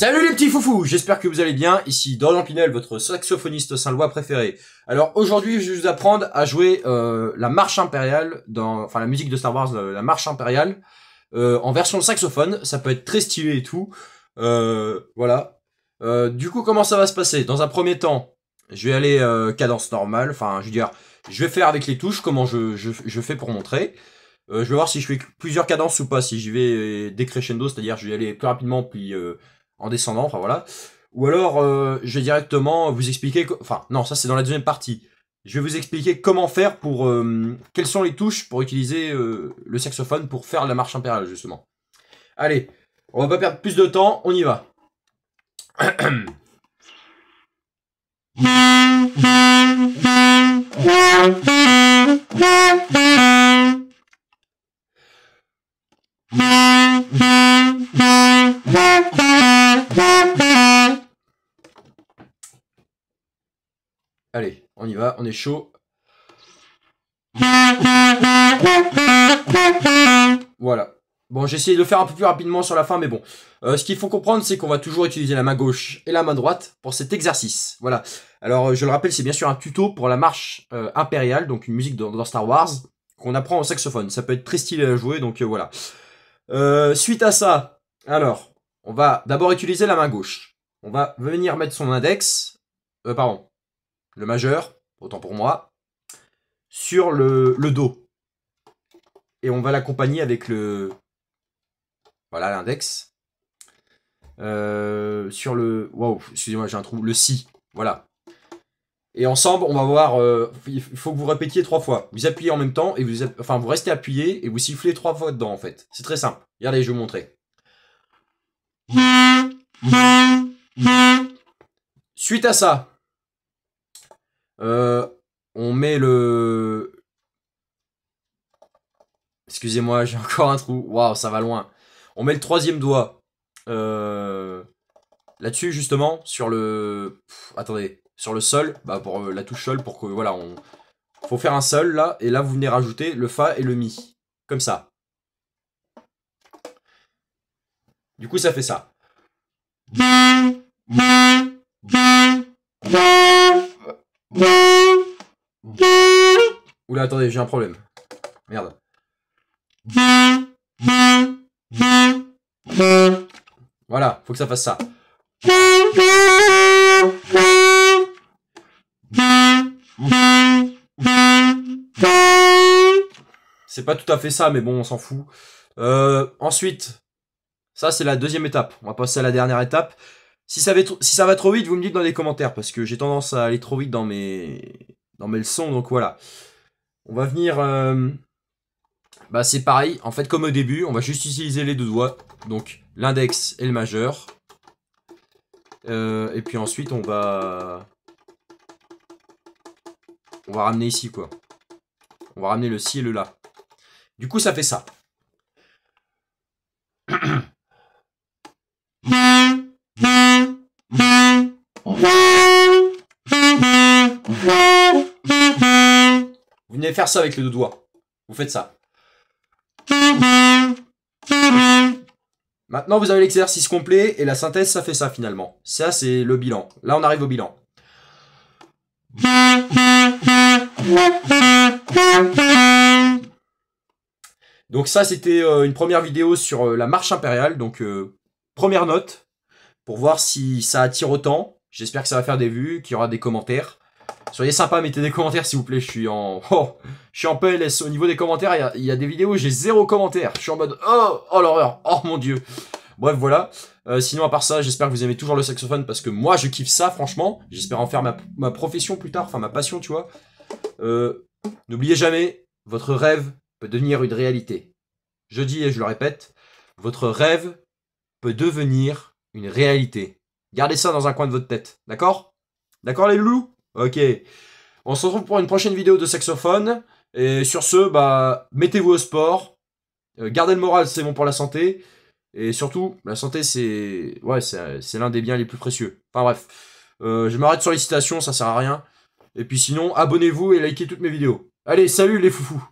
Salut les petits foufous, j'espère que vous allez bien, ici Dorian Pinel, votre saxophoniste saint-lois préféré. Alors aujourd'hui je vais vous apprendre à jouer la marche impériale, enfin la musique de Star Wars, la marche impériale, en version saxophone, ça peut être très stylé et tout, voilà. Du coup comment ça va se passer? Dans un premier temps, je vais aller cadence normale, enfin je veux dire, je vais faire avec les touches comment je fais pour montrer. Je vais voir si je fais plusieurs cadences ou pas, si j'y vais décrescendo, c'est-à-dire je vais aller plus rapidement puis en descendant, enfin voilà. Ou alors je vais directement vous expliquer, enfin non, ça c'est dans la deuxième partie. Je vais vous expliquer comment faire pour, quelles sont les touches pour utiliser le saxophone pour faire la marche impériale justement. Allez, on va pas perdre plus de temps, on y va. Allez, on y va, on est chaud. Voilà. Bon, j'ai essayé de le faire un peu plus rapidement sur la fin, mais bon. Ce qu'il faut comprendre, c'est qu'on va toujours utiliser la main gauche et la main droite pour cet exercice. Voilà. Alors, je le rappelle, c'est bien sûr un tuto pour la marche impériale, donc une musique dans Star Wars, qu'on apprend au saxophone. Ça peut être très stylé à jouer, donc voilà. Suite à ça, alors, on va d'abord utiliser la main gauche. On va venir mettre son index, le majeur, autant pour moi, sur le Do. Et on va l'accompagner avec le... Voilà, l'index. Sur le... Waouh, excusez-moi, j'ai un trou. Le Si, voilà. Et ensemble, on va voir... il faut que vous répétiez 3 fois. Vous appuyez en même temps, et vous restez appuyé, et vous sifflez 3 fois dedans, en fait. C'est très simple. Regardez, je vais vous montrer. Suite à ça, on met le... Excusez-moi, j'ai encore un trou. Waouh, ça va loin. On met le troisième doigt là-dessus, justement, sur le... attendez, sur le sol, bah pour la touche sol, pour que, voilà, faut faire un sol, là, et là, vous venez rajouter le Fa et le Mi. Comme ça. Du coup, ça fait ça. Oula, attendez, j'ai un problème. Merde. Voilà, faut que ça fasse ça. C'est pas tout à fait ça, mais bon, on s'en fout. Ensuite, ça c'est la deuxième étape. On va passer à la dernière étape. Si ça va trop vite, vous me dites dans les commentaires, parce que j'ai tendance à aller trop vite dans mes leçons, donc voilà. On va venir... bah c'est pareil, en fait comme au début, on va juste utiliser les deux doigts, donc l'index et le majeur. Et puis ensuite on va ramener ici quoi. On va ramener le Si et le La. Du coup ça fait ça. Vous venez faire ça avec les deux doigts. Vous faites ça. Maintenant, vous avez l'exercice complet et la synthèse, ça fait ça finalement. Ça, c'est le bilan. Là, on arrive au bilan. Donc ça, c'était une première vidéo sur la marche impériale. Donc, première note, pour voir si ça attire autant. J'espère que ça va faire des vues, qu'il y aura des commentaires. Soyez sympa, mettez des commentaires s'il vous plaît, je suis en PLS. Au niveau des commentaires, il y a des vidéos où j'ai 0 commentaires. Je suis en mode, oh l'horreur, oh mon dieu. Bref, voilà. Sinon, à part ça, j'espère que vous aimez toujours le saxophone parce que moi, je kiffe ça, franchement. J'espère en faire ma profession plus tard, enfin ma passion, tu vois. N'oubliez jamais, votre rêve peut devenir une réalité. Je dis et je le répète, votre rêve peut devenir une réalité. Gardez ça dans un coin de votre tête, d'accord? D'accord les loulous? Ok, on se retrouve pour une prochaine vidéo de saxophone. Et sur ce, bah, mettez-vous au sport. Gardez le moral, c'est bon pour la santé. Et surtout, la santé, c'est l'un des biens les plus précieux. Enfin bref, je m'arrête sur les citations, ça sert à rien. Et puis sinon, abonnez-vous et likez toutes mes vidéos. Allez, salut les foufous!